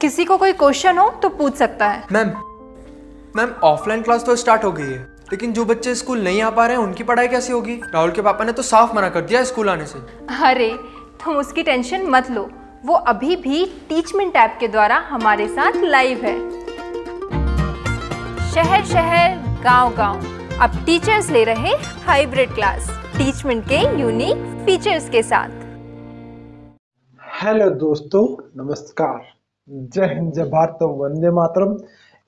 किसी को कोई क्वेश्चन हो तो पूछ सकता है। मैम ऑफलाइन क्लास तो स्टार्ट हो गई है, लेकिन जो बच्चे स्कूल नहीं आ पा रहे हैं उनकी पढ़ाई कैसे होगी? राहुल के पापा ने तो साफ मना कर दिया स्कूल आने से। अरे तुम उसकी टेंशन मत लो, वो अभी भी टीचमेंट ऐप के द्वारा हमारे साथ लाइव है। शहर शहर गांव गांव अब टीचर्स ले रहे हाइब्रिड क्लास टीचमेंट के यूनिक फीचर्स के साथ। हेलो दोस्तों, नमस्कार, जय हिंद, जय भारत, वंदे मातरम।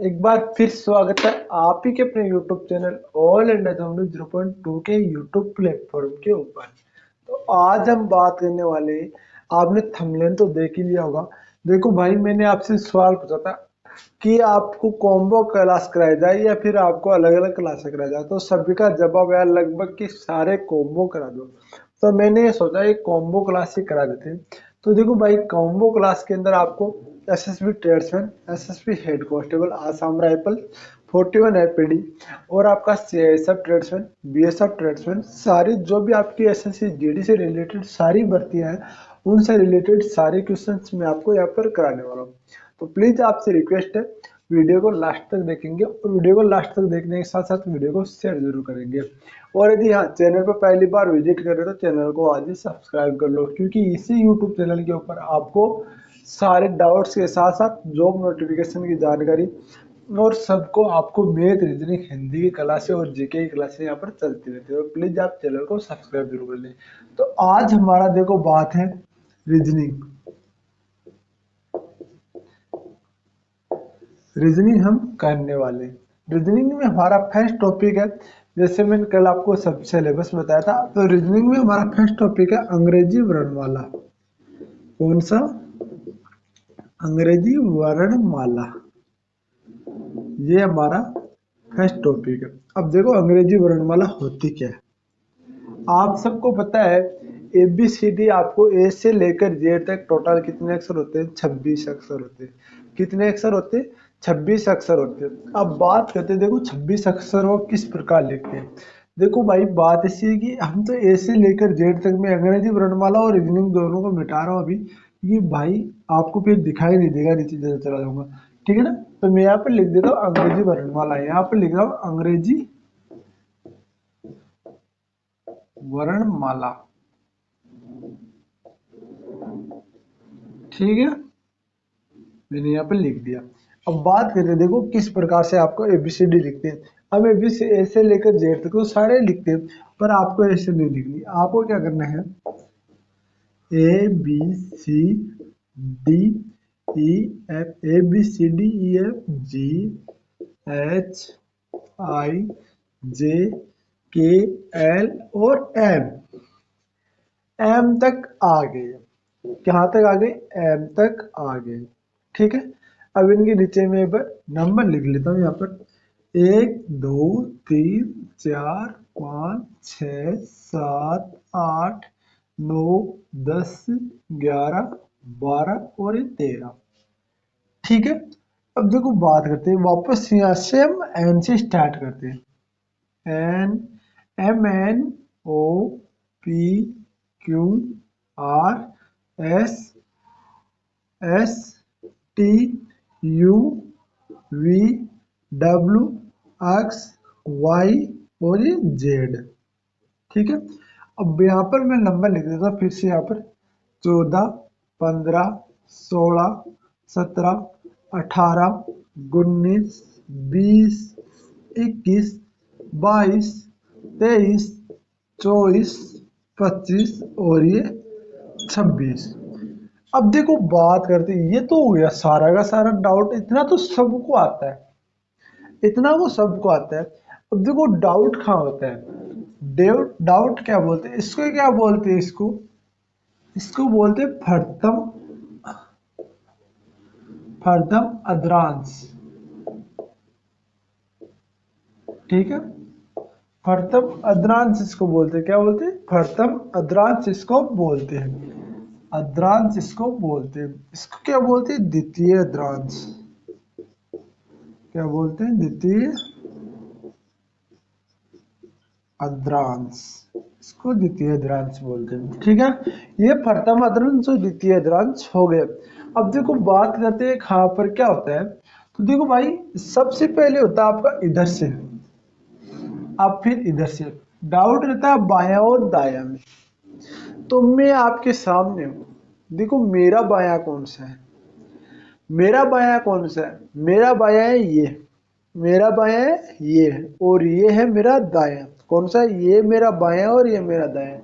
एक बार फिर स्वागत है आप ही के अपने यूट्यूब चैनल ऑल इंडिया 0.2 के यूट्यूब प्लेटफॉर्म के ऊपर। तो आज हम बात करने वाले, आपने थंबनेल तो देख ही लिया होगा। देखो भाई, मैंने आपसे सवाल पूछा था कि आपको कॉम्बो क्लास कराया जाए या फिर आपको अलग अलग क्लास कराया जाए, तो सभी का जवाब है लगभग कि सारे कॉम्बो करा दो। तो मैंने ये सोचा एक कॉम्बो क्लास ही करा देते हैं। तो देखो भाई, कॉम्बो क्लास के अंदर आपको SSB tradesman, SSB head constable, Assam rifle, 41 APD और आपका सीआईएसएफ ट्रेड्समैन, बीएसएफ ट्रेड्समैन, सारी जो भी आपकी एसएससी जीडी से रिलेटेड सारी भर्तियां हैं, उनसे रिलेटेड सारे क्वेश्चंस मैं आपको यहाँ पर कराने वाला हूँ। तो प्लीज आपसे रिक्वेस्ट है, वीडियो को लास्ट तक देखेंगे और वीडियो को लास्ट तक देखने के साथ साथ वीडियो को शेयर जरूर करेंगे। और यदि हाँ, चैनल पर पहली बार विजिट कर रहे हो तो चैनल को आज ही सब्सक्राइब कर लो, क्योंकि इसी यूट्यूब चैनल के ऊपर आपको सारे डाउट्स के साथ साथ जॉब नोटिफिकेशन की जानकारी और सबको आपको मैथ, रीजनिंग, हिंदी की क्लासें और जीके की क्लासें यहाँ पर चलती रहती है। तो प्लीज आप चैनल को सब्सक्राइब जरूर कर लें। तो आज हमारा देखो बात है रीजनिंग। रीजनिंग हम करने वाले। रीजनिंग में हमारा फर्स्ट टॉपिक है, जैसे मैंने कल आपको सब सिलेबस बताया था, तो रीजनिंग में हमारा फर्स्ट टॉपिक है अंग्रेजी वर्णमाला। कौन सा? अंग्रेजी वर्णमाला। ये हमारा फर्स्ट टॉपिक है। अब देखो अंग्रेजी वर्णमाला होती क्या है। आप सबको पता है ABCD आपको ए से लेकर जेड तक टोटल कितने अक्षर होते हैं? 26 अक्षर होते हैं। कितने अक्षर होते हैं? 26 अक्षर होते हैं। अब बात करते हैं, देखो 26 अक्षर को किस प्रकार लिखते हैं। देखो भाई, बात ऐसी है कि हम तो ए से लेकर जेड तक में अंग्रेजी वर्णमाला और रीजनिंग दोनों को मिटा रहा हूँ अभी। ये भाई आपको फिर दिखाई नहीं देगा, नीचे जैसे चला जाऊंगा, ठीक है ना। तो मैं यहाँ पर लिख देता हूँ अंग्रेजी वर्णमाला, यहाँ पर लिख रहा हूँ अंग्रेजी वर्णमाला, ठीक है, मैंने यहाँ पे लिख दिया। अब बात करते हैं, देखो किस प्रकार से आपको ABCD लिखते हैं। अब ABC ए से लेकर जेड तक तो सारे लिखते हैं, पर आपको ऐसे नहीं लिखनी। आपको क्या करना है, ABCD, EF, G, H, I, J, K, L और M तक आ गए। कहाँ तक आ गए? M तक आ गए, ठीक है। अब इनके नीचे में नंबर लिख लेता हूँ यहाँ पर 1 2 3 4 5 6 7 8 9 10 11 12 और ये 13, ठीक है। अब देखो बात करते हैं, वापस यहाँ से हम N से स्टार्ट करते हैं। N, MNOPQRSTUVWXY और ये Z, ठीक है। अब यहाँ पर मैं नंबर लिख देता हूँ फिर से, यहाँ पर 14 15 16 17 18 19 20 21 22 23 24 25 और ये 26। अब देखो बात करते हैं, ये तो हो गया सारा का सारा डाउट, इतना तो सबको आता है, इतना वो सबको आता है। अब देखो डाउट कहाँ होता है, डाउट क्या बोलते हैं इसको, क्या बोलते हैं इसको? इसको बोलते हैं प्रथम अद्रांश, ठीक है। प्रथम अद्रांश इसको बोलते हैं, क्या बोलते हैं? प्रथम अद्रांश इसको बोलते हैं, अद्रांश इसको बोलते हैं। इसको क्या बोलते हैं? द्वितीय अद्रांश। क्या बोलते हैं? द्वितीय अद्रांश, इसको द्वितीय द्वितीयांश बोलते हैं, ठीक है। ये प्रथम अद्रंश और द्वितीय द्वितीयांश हो गए। अब देखो बात करते हैं यहाँ पर क्या होता है। तो देखो भाई, सबसे पहले होता है आपका इधर से, अब फिर इधर से। डाउट रहता है बायां और दायां में। तो मैं आपके सामने हूं, देखो मेरा बायां कौन सा है, मेरा बायां कौन सा है, मेरा बायां है ये, मेरा बायां है ये, और ये है मेरा दायां। कौन सा है? ये मेरा बायां और ये मेरा दायां।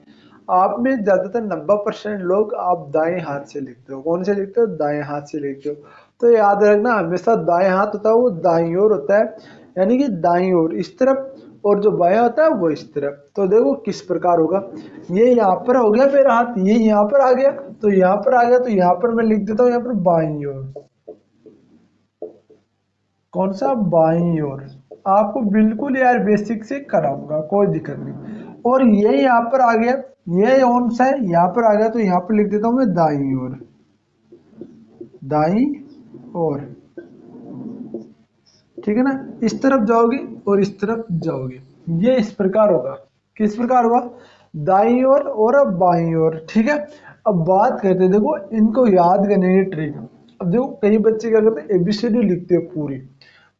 आप में ज्यादातर 90% लोग आप दाएं हाथ से लिखते हो। कौन से लिखते हो? दाएं हाथ से लिखते हो। तो याद रखना, हमेशा दाएं हाथ होता है वो दाईं ओर होता है, यानी कि दाईं ओर इस तरफ, और जो बायां होता है वो इस तरफ। तो देखो किस प्रकार होगा, ये यहाँ पर हो गया मेरा हाथ, ये यहाँ पर आ गया, तो यहाँ पर आ गया, तो यहाँ पर मैं लिख देता हूँ यहाँ पर बाईं ओर। कौन सा? बाईं ओर। आपको बिल्कुल यार बेसिक से कराऊंगा, कोई दिक्कत नहीं। और ये यहाँ पर आ गया, ये कौन सा है? यहाँ पर आ गया, तो यहाँ पर लिख देता हूँ मैं दाईं ओर, दाईं ओर, ठीक है ना। इस तरफ जाओगे और इस तरफ जाओगे, ये इस प्रकार होगा। किस प्रकार होगा? दाईं ओर और अब बाईं ओर, ठीक है। अब बात करते हैं, देखो इनको याद करने की ट्रिक। अब देखो कई बच्चे क्या करते हैं, एबीसीडी लिखते हैं, पूरी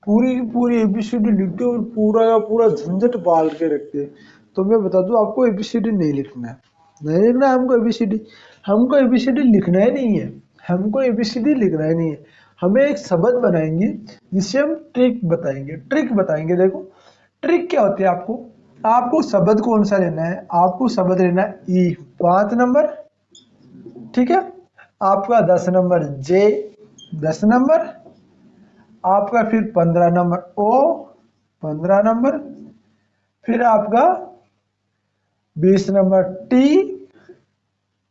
पूरी की पूरी एबीसीडी लिखते हैं और पूरा का पूरा झंझट पाल के रखते हैं। तो मैं बता दूं, आपको एबीसीडी नहीं लिखना है, नहीं लिखना है हमको एबीसीडी। हमको एबीसीडी लिखना ही नहीं है, हमको एबीसीडी लिखना ही नहीं है। हमें एक शब्द बनाएंगे जिससे हम ट्रिक बताएंगे, ट्रिक बताएंगे। देखो ट्रिक क्या होती है, आपको आपको शब्द कौन सा लेना है? आपको शब्द लेना है ई 5 नंबर, ठीक है। आपका 10 नंबर जे 10 नंबर, आपका फिर 15 नंबर ओ 15 नंबर, फिर आपका 20 नंबर टी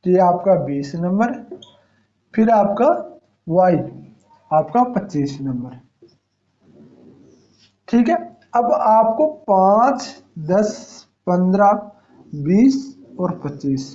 टी आपका 20 नंबर, फिर आपका वाई आपका 25 नंबर, ठीक है। अब आपको 5 10 15 20 और 25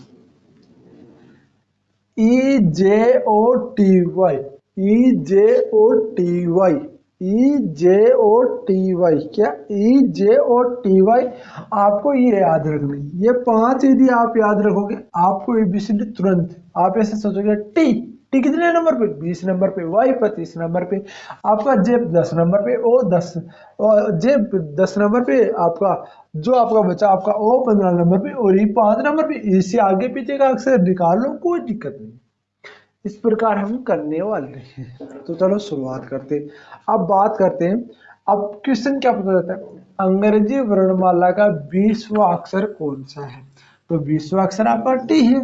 ई जे ओ टी वाई, ई जे ओ टी वाई, ई जे ओ टी वाई, क्या? ई जे ओ टी वाई। आपको ये याद रखना, ये 5 यदि आप याद रखोगे, आपको एबीसीडी तुरंत, आप ऐसे सोचोगे टी टी कितने नंबर पे? 20 नंबर पे, वाई 25 नंबर पे, आपका जे 10 नंबर पे, ओ 10, और जे 10 नंबर पे, आपका जो आपका बचा आपका ओ 15 नंबर पे, और ये 5 नंबर पे। इससे आगे पीछे का अक्सर निकाल लो, कोई दिक्कत नहीं। इस प्रकार हम करने वाले हैं। तो चलो शुरुआत करते हैं। अब बात करते हैं, अब क्वेश्चन क्या पूछा जाता है, अंग्रेजी वर्णमाला का 20वां अक्षर कौन सा है? तो 20वां अक्षर आपका टी है।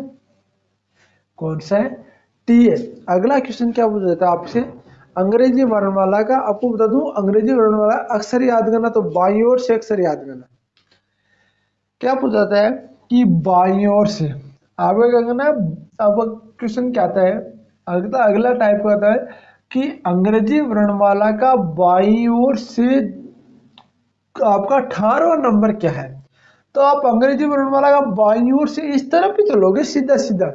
कौन सा है? टी है। अगला क्वेश्चन क्या पूछा जाता है आपसे, अंग्रेजी वर्णमाला का, आपको बता दूं अंग्रेजी वर्णमाला अक्षर याद करना, तो बाईं ओर से अक्षर याद करना। क्या पूछा जाता है कि बाईं ओर से आगे क्या करना है। अब क्वेश्चन क्या आता है, अगला टाइप का आता है कि अंग्रेजी वर्णमाला का बाईं ओर से आपका 18वां नंबर क्या है? तो आप अंग्रेजी वर्णमाला का बाईं ओर से इस तरफ ही चलोगे, सीधा सीधा।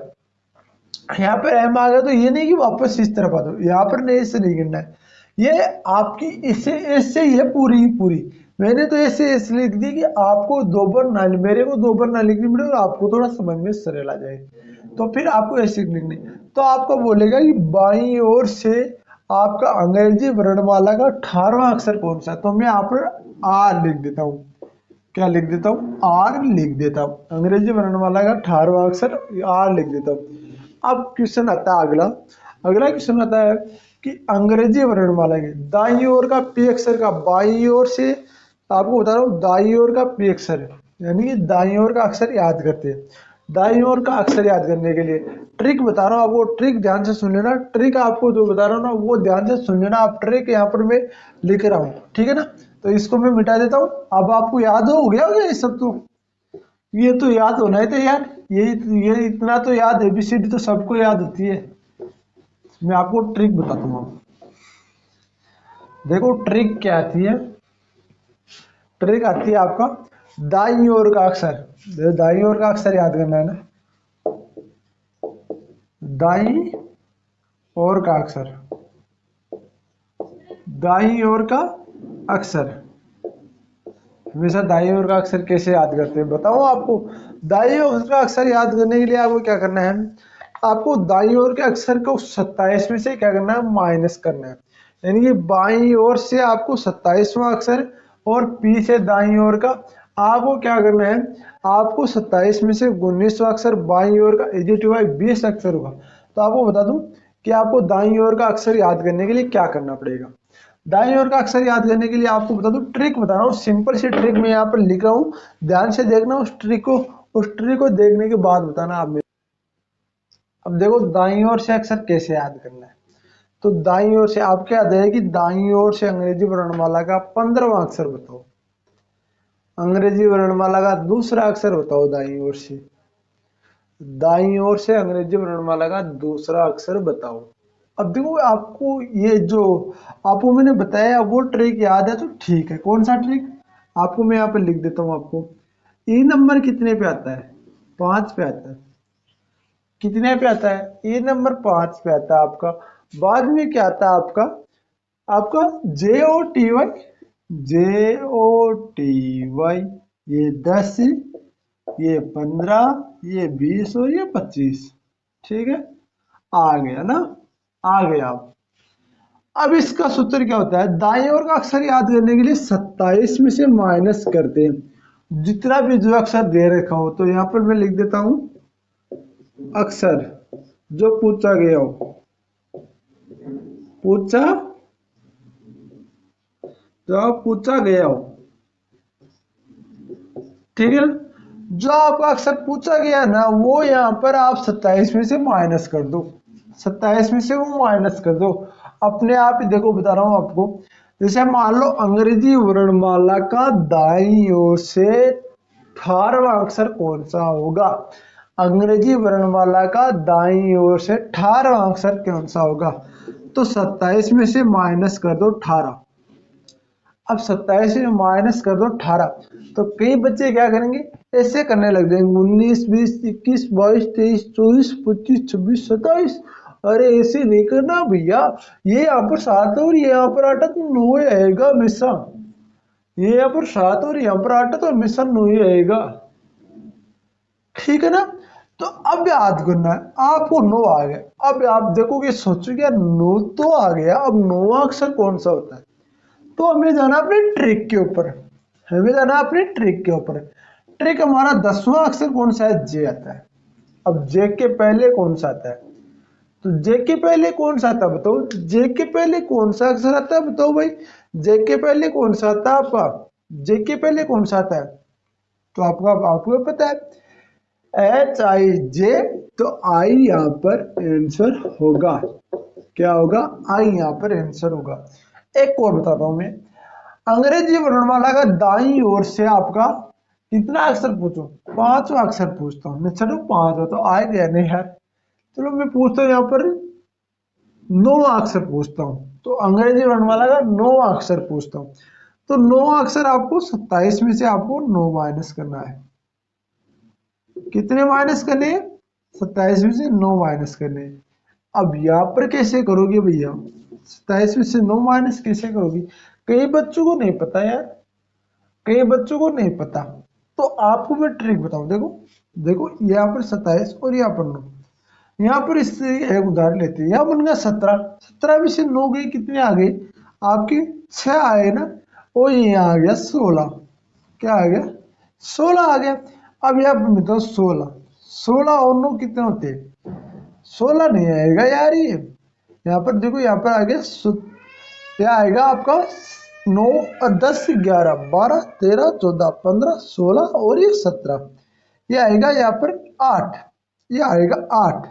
यहाँ पर एम आ गया, तो ये नहीं कि वापस इस तरफ आ दो, यहाँ पर नहीं, इससे नहीं गिनना है। ये आपकी इससे ये पूरी ही पूरी। मैंने तो ऐसे लिख दी कि आपको दो बार ना, मेरे को दो बार ना लिखनी पड़े और आपको थोड़ा समझ में सरल आ जाए। तो फिर आपको ऐसे लिखनी, तो आपको बोलेगा कि बाईं ओर से आपका अंग्रेजी वर्णमाला का 18वां अक्षर कौन सा है? तो मैं यहाँ पर आर लिख देता हूँ। क्या लिख देता हूँ? आर लिख देता हूँ। अंग्रेजी वर्णमाला का 18वां अक्षर आर लिख देता हूँ। अब क्वेश्चन आता है अगला, अगला क्वेश्चन आता है कि अंग्रेजी वर्णमाला के दाईं ओर का पी अक्षर का, बाईं ओर से आपको बता रहा हूँ, दाईं ओर का पी अक्षर, यानी कि दाईं ओर का अक्षर याद करते हैं। दाईं ओर का अक्षर याद करने के लिए ट्रिक बता रहा हूँ आपको, ट्रिक ध्यान से सुन लेना। ट्रिक आपको जो बता रहा हूँ ना, वो ध्यान से सुन लेना। आप ट्रिक यहाँ पर मैं लिख रहा हूँ, ठीक है ना। तो इसको मैं मिटा देता हूँ। अब आपको याद हो गया होगा ये सब, तो ये तो याद होना है तो यार, ये इतना तो याद, एबीसीडी तो सबको याद होती है। मैं आपको ट्रिक बताता हूँ। देखो ट्रिक क्या आती है, ट्रिक आती है आपका दाईं ओर का अक्षर। दाईं ओर का अक्षर याद करना है ना, दाईं ओर का अक्षर, दाईं ओर का अक्षर। हमेशा दाईं ओर का अक्षर कैसे याद करते हैं बताओ आपको। दाईं ओर का अक्षर याद करने के लिए आपको क्या करना है, आपको दाईं ओर के अक्षर को 27 में से क्या करना है, माइनस करना है। यानी कि बाईं ओर से आपको 27वां अक्षर और पी से दाईं ओर का आपको क्या करना है, आपको 27 में से 19वां अक्षर बाईं ओर का इजी टू 20 अक्षर होगा। तो आपको बता दूं कि आपको दाईं ओर का अक्षर याद करने के लिए क्या करना पड़ेगा। दाईं ओर का अक्षर याद करने के लिए आपको बता दूं, ट्रिक बता रहा हूँ, सिंपल सी ट्रिक मैं यहाँ पर लिख रहा हूँ, ध्यान से देखना उस ट्रिक को देखने के बाद बताना आप मेरे। अब देखो दाईं ओर से अक्षर कैसे याद करना है। तो दाईं ओर से आपको याद है कि दाईं ओर से अंग्रेजी वर्णमाला का 15वां अक्षर बताओ, अंग्रेजी वर्णमाला का दूसरा अक्षर बताओ दाईं ओर से, दाईं ओर से अंग्रेजी वर्णमाला का दूसरा अक्षर बताओ। अब देखो आपको ये जो आपको मैंने बताया वो ट्रिक याद है तो ठीक है। कौन सा ट्रिक, आपको मैं यहाँ पे लिख देता हूँ। आपको ई नंबर कितने पे आता है, 5 पे आता है। कितने पे आता है, ए नंबर 5 पे आता है आपका। बाद में क्या आता है आपका, आपका JOTY, JOTY, ये 10, ये 15, ये 20 और ये 25। ठीक है, आ गया ना, आ गया। अब इसका सूत्र क्या होता है, दाईं ओर का अक्षर याद करने के लिए 27 में से माइनस करते हैं जितना भी जो अक्षर दे रखा हो। तो यहाँ पर मैं लिख देता हूं अक्षर जो पूछा गया हो, पूछा गया हो, ठीक है ना। जो आपका अक्षर पूछा गया ना वो यहाँ पर आप 27 में से माइनस कर दो, 27 में से वो माइनस कर दो अपने आप ही। देखो बता रहा हूं आपको, जैसे मान लो अंग्रेजी वर्णमाला का दाईं ओर से 18वां अक्षर कौन सा होगा, अंग्रेजी वर्णमाला का दाईं ओर से 18वां अक्षर कौन सा होगा। तो 27 में से माइनस कर दो 18। अब 27 में माइनस कर दो 18। तो कई बच्चे क्या करेंगे, ऐसे करने लग जाएंगे 19, 20, 21, 22, 23, 24, 25, 26, 27। अरे ऐसे नहीं करना भैया, ये यहाँ पर 7 और ये यहाँ पर 8 तो 9 आएगा हमेशा, ये यहाँ पर 7 और यहाँ पर 8 तो हमेशा 9 आएगा, ठीक है ना। तो अब याद करना है आपको, 9 आ गया। अब आप देखोगे सोचोगे यार 9 तो आ गया, अब 9वां अक्षर कौन सा होता है। तो हमें जाना अपने ट्रिक के ऊपर, हमें जाना अपने ट्रिक के ऊपर। ट्रिक हमारा 10वां अक्षर कौन सा है, जे आता है। अब जे के पहले कौन सा आता है, तो जे के पहले कौन सा आता है बताओ, जे के पहले कौन सा अक्षर आता है बताओ भाई, जे के पहले कौन सा आता है आपका, जे के पहले कौन सा आता है। तो आपको पता है HIJ, तो आई यहाँ पर आंसर होगा, क्या होगा, आई यहाँ पर आंसर होगा। एक और बताता हूं मैं, अंग्रेजी वर्णमाला का दाईं ओर से आपका कितना अक्षर पूछो, 5वां अक्षर पूछता हूँ मैं। चलो 5 तो आए गया नहीं यार, चलो मैं पूछता हूँ यहाँ पर 9वां अक्षर पूछता हूँ। तो अंग्रेजी वर्णमाला का 9वां अक्षर पूछता हूँ। तो 9वां अक्षर आपको 27 में से आपको 9 माइनस करना है। कितने माइनस करने हैं, 27 में से 9 माइनस करने हैं। अब यहाँ पर कैसे करोगे भैया, 27 में से 9 माइनस कैसे करोगी, कई बच्चों को नहीं पता यार, कई बच्चों को नहीं पता। तो आपको मैं ट्रिक बताऊं, देखो देखो यहाँ पर 27 और यहाँ पर 9, यहाँ पर इससे एक उदाहरण लेते हैं, यहाँ बन गया 17, 17 में से 9 गई, कितने आ गए आपके 6 आए ना, और यहाँ आ गया 16, क्या आ गया 16 आ गया। अब यहाँ पर बताओ 16, 16 और 9 कितने होते हैं, 16 नहीं आएगा यार, ये यहाँ पर देखो, यहाँ पर आ गया, क्या आएगा आपका 9 और 10, 11, 12, 13, 14, 15, 16 और ये 17, ये आएगा यहाँ पर 8, ये आएगा 8।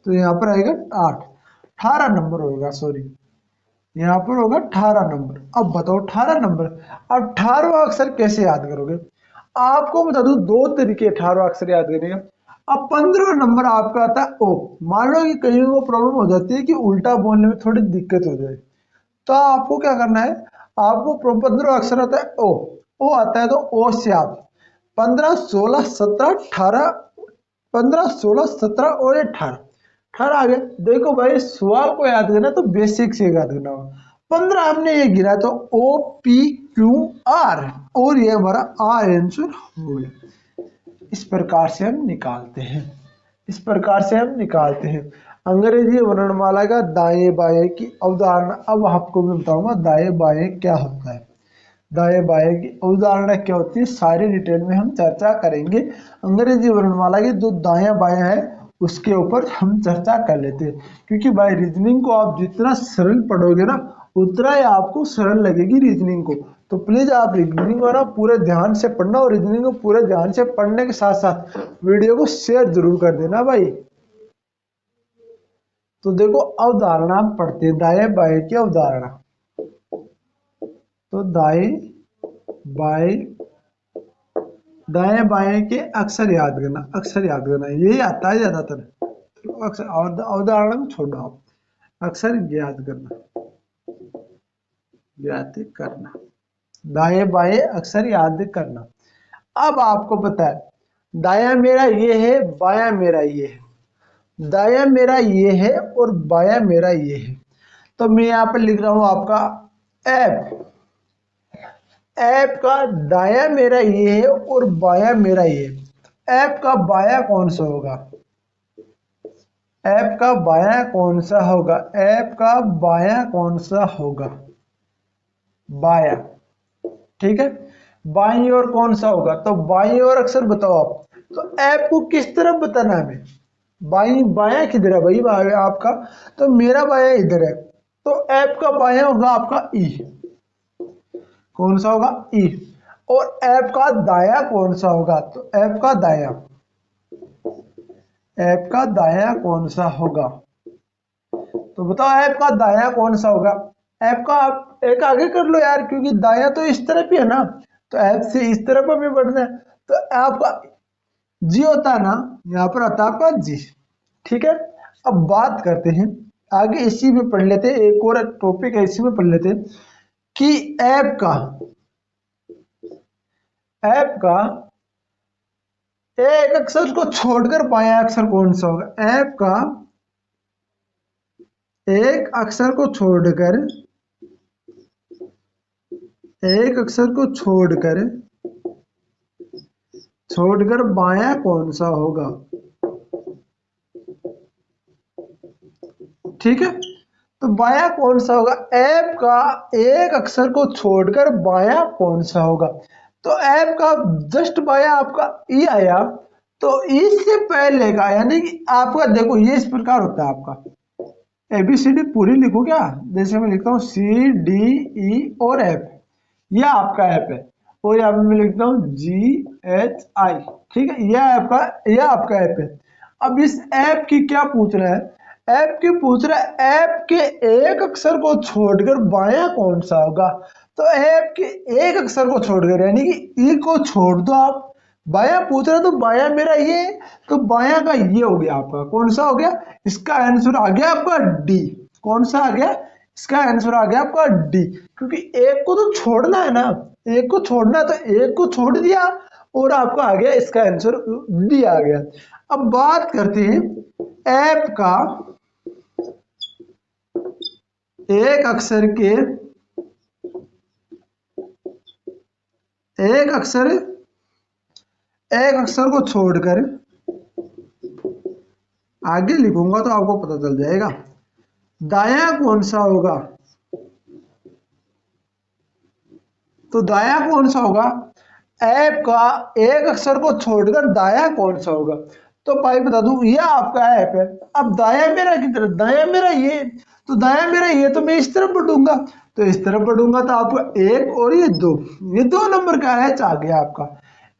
तो यहाँ पर आएगा 8, 18 नंबर होगा, सॉरी यहाँ पर होगा 18 नंबर। अब बताओ 18 नंबर, अब 18वां अक्षर कैसे याद करोगे। आपको बता दूं 2 तरीके 18वां अक्षर याद करने का। अब 15वां नंबर आपका आता है ओ, मान लो कि कहीं को प्रॉब्लम हो जाती है कि उल्टा बोलने में थोड़ी दिक्कत हो जाए, तो आपको क्या करना है, आपको 15वां अक्षर आता है ओ आता है, तो ओ से आप 15, 16, 17, 18, 15, 16, 17 और 18, 18 आ गया। देखो भाई सवाल को याद करना तो बेसिक से याद करना होगा। 15 हमने ये गिरा तो OPQR, और ये हमारा आर आंसर हो गया। इस प्रकार से हम निकालते हैं, इस प्रकार से हम निकालते हैं अंग्रेजी वर्णमाला का दाएं बाएं की अवधारणा। अब आपको मैं बताऊंगा दाएं बाएं क्या होता है। दाएं बाएं की अवधारणा क्या होती है सारी डिटेल में हम चर्चा करेंगे। अंग्रेजी वर्णमाला की जो दायां बायां है उसके ऊपर हम चर्चा कर लेते हैं, क्योंकि भाई रीजनिंग को आप जितना सरल पढ़ोगे ना उतना ही आपको सरल लगेगी रीजनिंग को। तो प्लीज आप रीजनिंग को ना पूरे ध्यान से पढ़ना, और रीजनिंग को पूरे ध्यान से पढ़ने के साथ साथ वीडियो को शेयर जरूर कर देना भाई। तो देखो अवधारणा हम पढ़ते हैं दाएं बाएं की अवधारणा। तो दाएं बाएं के अक्षर याद करना, अक्षर याद करना यही आता है ज्यादातर। तो अक्षर अवधारणा को छोड़ो आप, अक्षर याद करना, याद करना, दाएं बाएं अक्षर याद करना। अब आपको पता है दायां मेरा ये है, बायां मेरा ये है, दायां मेरा ये है और बायां मेरा ये है। तो मैं यहाँ पर लिख रहा हूं आपका ऐप, ऐप का दायां मेरा ये है और बायां मेरा ये है। ऐप का बायां कौन सा होगा, ऐप का बायां कौन सा होगा, ऐप का बायां कौन सा होगा, बायां, ठीक है। बाईं ओर कौन सा होगा, तो बाईं ओर अक्षर बताओ आप। तो ऐप को किस तरफ बताना है हमें, बाईं बायां किधर है भाई आपका, तो मेरा बायां इधर है। तो ऐप का बायां होगा आपका ई, कौन सा होगा ई। और ऐप का दायां कौन सा होगा, तो ऐप का दायां, ऐप का दायां कौन सा होगा, तो बताओ ऐप का दायां कौन सा होगा। ऐप का आप एक आगे कर लो यार, क्योंकि दायां तो इस तरफ ही है ना, तो ऐप से इस तरफ हमें बढ़ना है। तो आपका जी होता है ना, यहाँ पर आता है आपका जी, ठीक है। अब बात करते हैं आगे, इसी में पढ़ लेते हैं, एक और टॉपिक है इसी में पढ़ लेते हैं कि ऐप का एक अक्षर को छोड़कर बायां अक्षर कौन सा होगा। ऐप का एक अक्षर को छोड़कर, एक अक्षर को छोड़कर बायां कौन सा होगा, ठीक है। तो बायां कौन सा होगा, ऐप का एक अक्षर को छोड़कर बायां कौन सा होगा। तो ऐप का जस्ट बायां आपका ई आया, तो ई से पहले का यानी कि आपका देखो ये इस प्रकार होता है आपका एबीसीडी पूरी लिखो क्या, जैसे मैं लिखता हूँ सी डी ई और एफ, यह आपका ऐप है। और यहाँ पे मैं लिखता हूँ जी एच आई, ठीक है, यह आपका ऐप है। अब इस ऐप की क्या पूछ रहा है, ऐप की पूछ रहा है ऐप के एक अक्षर को छोड़कर बायां कौन सा होगा। तो ऐप के एक अक्षर को छोड़कर यानी कि ई को छोड़ दो आप, बायां पूछ रहा है, तो बायां मेरा ये, तो बायां का ये हो गया आपका, कौन सा हो गया, इसका आंसर आ गया आपका डी। कौन सा आ गया, इसका आंसर आ गया आपका डी, क्योंकि एक को तो छोड़ना है ना, एक को छोड़ना है, तो एक को छोड़ दिया और आपका आ गया इसका आंसर डी आ गया। अब बात करते हैं ऐप का एक अक्षर के, एक अक्षर को छोड़कर, आगे लिखूंगा तो आपको पता चल जाएगा दायां कौन सा होगा। तो दायां कौन सा होगा, ऐप का एक अक्षर को छोड़कर दायां कौन सा होगा। तो भाई बता दूं ये आपका ऐप है। अब दायां मेरा किधर, दायां मेरा ये, तो दायां मेरा ये, तो मैं इस तरफ बढ़ूंगा, तो इस तरफ बढ़ूंगा तो आपका एक और ये दो नंबर का एच आ गया आपका।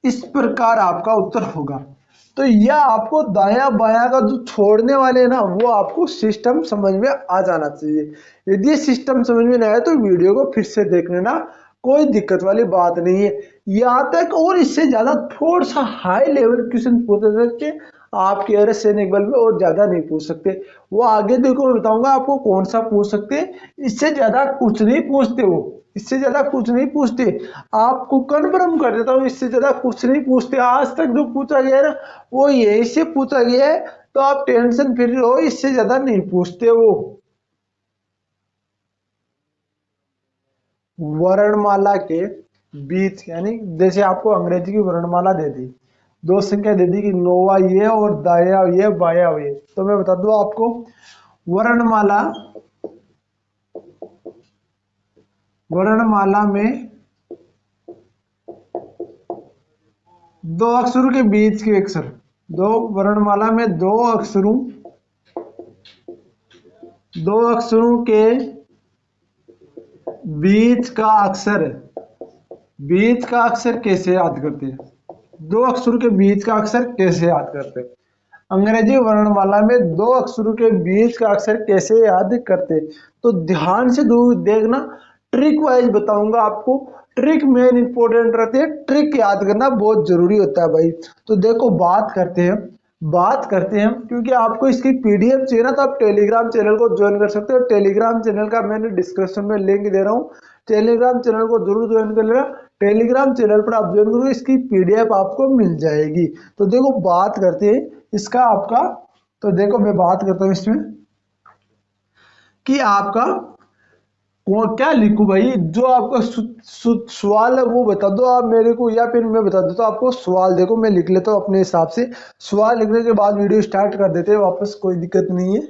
इस प्रकार आपका उत्तर होगा। तो यह आपको दायां बायां का जो छोड़ने वाले हैं ना, वो आपको सिस्टम समझ में आ जाना चाहिए। यदि ये सिस्टम समझ में नहीं आया तो वीडियो को फिर से देख लेना, कोई दिक्कत वाली बात नहीं है। यहाँ तक और इससे ज्यादा थोड़ा सा हाई लेवल क्वेश्चन पूछ सकते, आपके अरे सैनिक बल में और ज्यादा नहीं पूछ सकते। वो आगे देखो मैं बताऊंगा आपको कौन सा पूछ सकते, इससे ज्यादा कुछ नहीं पूछते, वो इससे ज्यादा कुछ नहीं पूछते, आपको कन्फर्म कर देता हूँ, इससे ज्यादा कुछ नहीं पूछते। आज तक जो पूछा गया है ना वो यही से पूछा गया है, तो आप टेंशन फ्री रहो, इससे ज्यादा नहीं पूछते वो। वर्णमाला के बीच, यानी जैसे आपको अंग्रेजी की वर्णमाला दे दी, दो संख्या दे दी कि नोवा ये और दाया ये बाया ये। तो मैं बता दूं आपको, वर्णमाला में दो अक्षरों के बीच के अक्षर, वर्णमाला में दो अक्षरों के बीच का अक्षर कैसे याद करते हैं? दो अक्षरों के बीच का अक्षर कैसे याद करते हैं? अंग्रेजी वर्णमाला में दो अक्षरों के बीच का अक्षर कैसे याद करते? तो ध्यान से देखना, ट्रिक वाइज बताऊंगा आपको। ट्रिक मेन इंपॉर्टेंट रहती है, ट्रिक याद करना बहुत जरूरी होता है भाई। तो देखो बात करते हैं क्योंकि आपको इसकी पीडीएफ चाहिए ना, तो आप टेलीग्राम चैनल को ज्वाइन कर सकते हो। टेलीग्राम चैनल का मैंने डिस्क्रिप्शन में लिंक दे रहा हूँ, टेलीग्राम चैनल को जरूर ज्वाइन कर लेना। टेलीग्राम चैनल पर आप ज्वाइन करोगे, इसकी पीडीएफ आपको मिल जाएगी। तो देखो बात करते हैं इसका आपका, तो देखो मैं बात करता हूँ इसमें कि आपका क्या लिखूं भाई, जो आपका सवाल है वो बता दो आप मेरे को, या फिर मैं बता देता हूं आपको सवाल। देखो मैं लिख लेता हूँ अपने हिसाब से, सवाल लिखने के बाद वीडियो स्टार्ट कर देते हैं वापस, कोई दिक्कत नहीं है।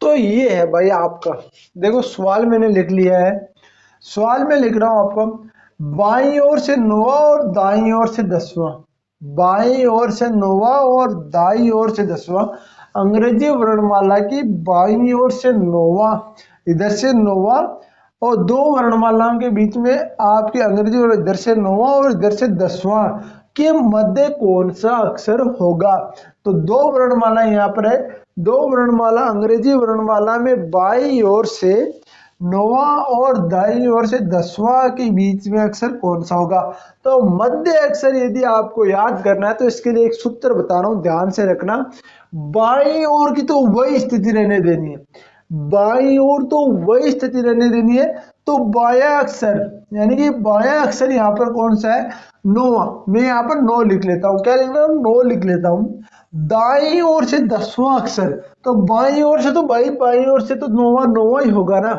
तो ये है भाई आपका, देखो सवाल मैंने लिख लिया है। सवाल में लिख रहा हूं आपको, बाईं ओर से 9 और दाईं ओर से 10वां, बाईं ओर से 9 और दाईं ओर से 10वां। अंग्रेजी वर्णमाला की बाईं ओर से 9वां, इधर से 9वां, और दो वर्णमालाओं के बीच में आपके अंग्रेजी और इधर से 9वां और इधर से 10वां के मध्य कौन सा अक्षर होगा? तो दो वर्णमाला यहाँ पर है, दो वर्णमाला अंग्रेजी वर्णमाला में बाईं ओर से 9वां और दाईं ओर से 10वां के बीच में अक्षर कौन सा होगा? तो मध्य अक्षर यदि आपको याद करना है तो इसके लिए एक सूत्र बता रहा हूं, ध्यान से रखना। बाईं ओर की तो वही स्थिति रहने देनी है, बाईं ओर तो वही स्थिति रहने देनी है। तो बाया अक्षर, यानी कि बाया अक्षर यहाँ पर कौन सा है? 9वां। मैं यहाँ पर 9 लिख लेता हूँ, क्या लिख रहा हूँ? 9 लिख लेता हूँ। दाईं ओर से 10वां अक्षर, तो बाईं ओर से तो भाई बाईं ओर से तो 9वां ही होगा ना,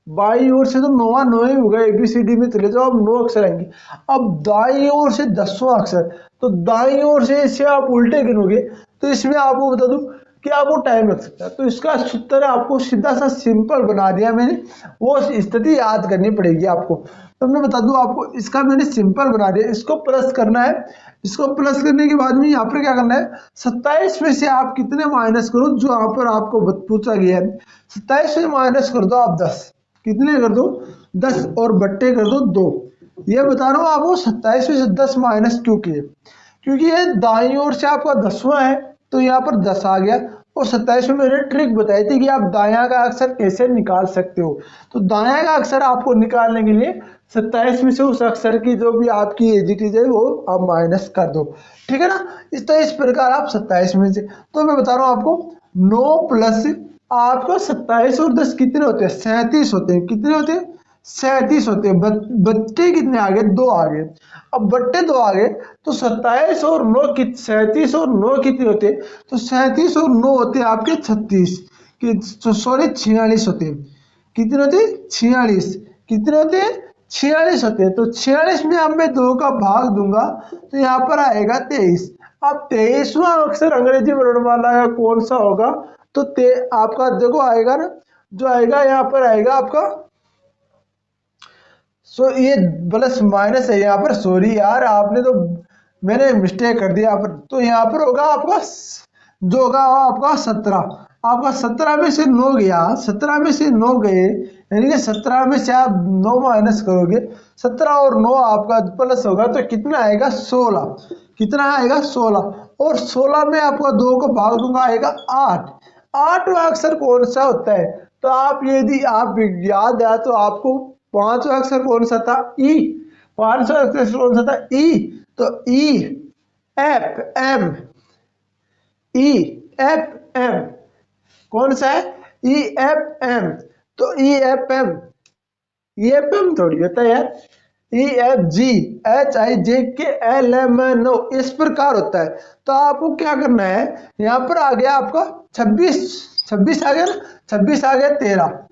बाईं ओर से तो 9वां ही होगा। एबीसीडी में चले जाओ, अब 9 अक्षर आएंगे। अब दाईं ओर से 10वां अक्षर, तो दाईं ओर से इसे आप उल्टे गिनोगे तो इसमें आपको बता दूं कि आपको टाइम लग सकता है। तो इसका सूत्र आपको सीधा सा सिंपल बना दिया मैंने, वो स्थिति याद करनी पड़ेगी आपको। तो मैं बता दूं आपको, इसका मैंने सिंपल बना दिया। इसको प्लस करना है, इसको प्लस करने के बाद में यहाँ पर क्या करना है? 27 में से आप कितने माइनस करो, जो यहाँ पर आपको पूछा गया है। 27 में माइनस कर दो आप 10, कितने कर दो? 10, और बट्टे कर दो 2। ये बता रहा हूँ आपको 27 में से 10 माइनस क्यों किए, क्योंकि ये दाईं ओर से आपका 10वां है तो यहाँ पर 10 आ गया। और 27 में मैंने ट्रिक बताई थी कि आप दायां का अक्षर कैसे निकाल सकते हो। तो दायां का अक्षर आपको निकालने के लिए 27 में से उस अक्षर की जो भी आपकी एजिटीज है वो आप माइनस कर दो, ठीक है ना। इस प्रकार आप 27 में से, तो मैं बता रहा हूँ आपको 9 प्लस आपको 27 और 10 कितने होते हैं? 37 होते हैं। कितने होते हैं? 37 होते हैं। बट्टे कितने आ गए? 2 आ गए। अब बट्टे 2 आ गए तो 27 और 9 37 और 9 कितने होते हैं? तो 37 और 9 होते हैं आपके 36 सॉरी 46 होते हैं। कितने होते हैं? 46। कितने होते हैं? 46 होते हैं। तो 46 में अब मैं 2 का भाग दूंगा तो यहाँ पर आएगा 23। अब 23वां अक्षर अंग्रेजी वर्णमाला का कौन सा होगा? तो आपका देखो आएगा ना, जो आएगा यहाँ पर आएगा आपका, ये प्लस माइनस है यहाँ पर, सॉरी यार आपने तो मैंने मिस्टेक कर दिया यहाँ पर। तो यहाँ पर होगा आपका जो होगा आपका 17। आपका 17 में से 9 गया, 17 में से 9 गए, यानी कि 17 में से आप 9 माइनस करोगे, 17 और 9 आपका प्लस होगा तो कितना आएगा? 16। कितना आएगा? 16। और 16 में आपका 2 को भाग दूंगा आएगा 8। 8वां अक्षर कौन सा होता है? तो आप यदि आप याद है तो आपको 5वां अक्षर कौन सा था? ई। 5वां अक्षर कौन सा था? ई। तो E F M, E F M कौन सा है? E F M. तो E F M, E F M थोड़ी होता है यार, E F G H I जे के एल एम एन ओ, इस प्रकार होता है। तो आपको क्या करना है? यहाँ पर आ गया आपका 26 आ गया ना, 26 आ गया 13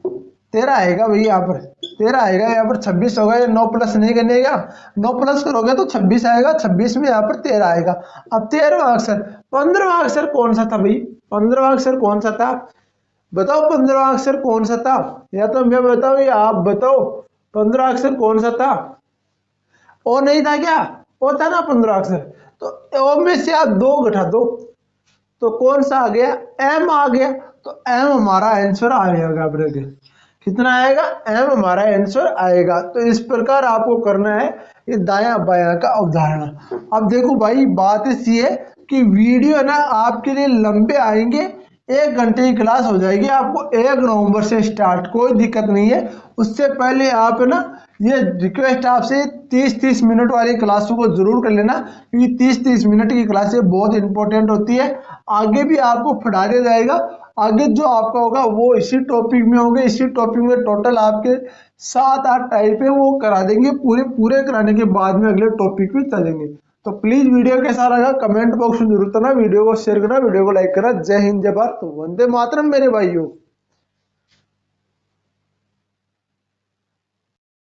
13 आएगा भाई, यहाँ पर 13 आएगा, यहाँ पर 26 होगा। ये 9 प्लस नहीं करनेगा, 9 प्लस करोगे तो 26 आएगा, 26 में यहाँ पर 13 आएगा। अब 13वां अक्षर, 15वां अक्षर कौन सा था भाई? 15वां अक्षर कौन सा था? बताओ 15वां अक्षर कौन सा था? या तो मैं बताऊं या आप बताओ, 15वां अक्षर कौन सा था? ओ नहीं था क्या? ओ था ना 15वां अक्षर। तो ओ में से आप 2 घटा दो तो कौन सा आ गया? एम आ गया। तो एम हमारा आंसर आएगा ब्रदर। कितना आएगा? एम हमारा आंसर आएगा। तो इस प्रकार आपको करना है ये दायां बायां का अवधारणा। अब देखो भाई, बात ऐसी है कि वीडियो ना आपके लिए लंबे आएंगे, 1 घंटे की क्लास हो जाएगी आपको 1 नवंबर से स्टार्ट, कोई दिक्कत नहीं है। उससे पहले आप ना ये रिक्वेस्ट आपसे 30-30 मिनट वाली क्लासों को जरूर कर लेना, क्योंकि 30-30 मिनट की क्लासें बहुत इंपॉर्टेंट होती है। आगे भी आपको पढ़ा दिया जाएगा, आगे जो आपका होगा वो इसी टॉपिक में होगा। इसी टॉपिक में टोटल आपके 7-8 टाइप है, वो करा देंगे। पूरे कराने के बाद में अगले टॉपिक पे चलेंगे। तो प्लीज वीडियो कैसा लगा कमेंट बॉक्स में जरूर करना, वीडियो को शेयर करना, वीडियो को लाइक करना। जय हिंद, जय भारत, वंदे मातरम मेरे भाइयों।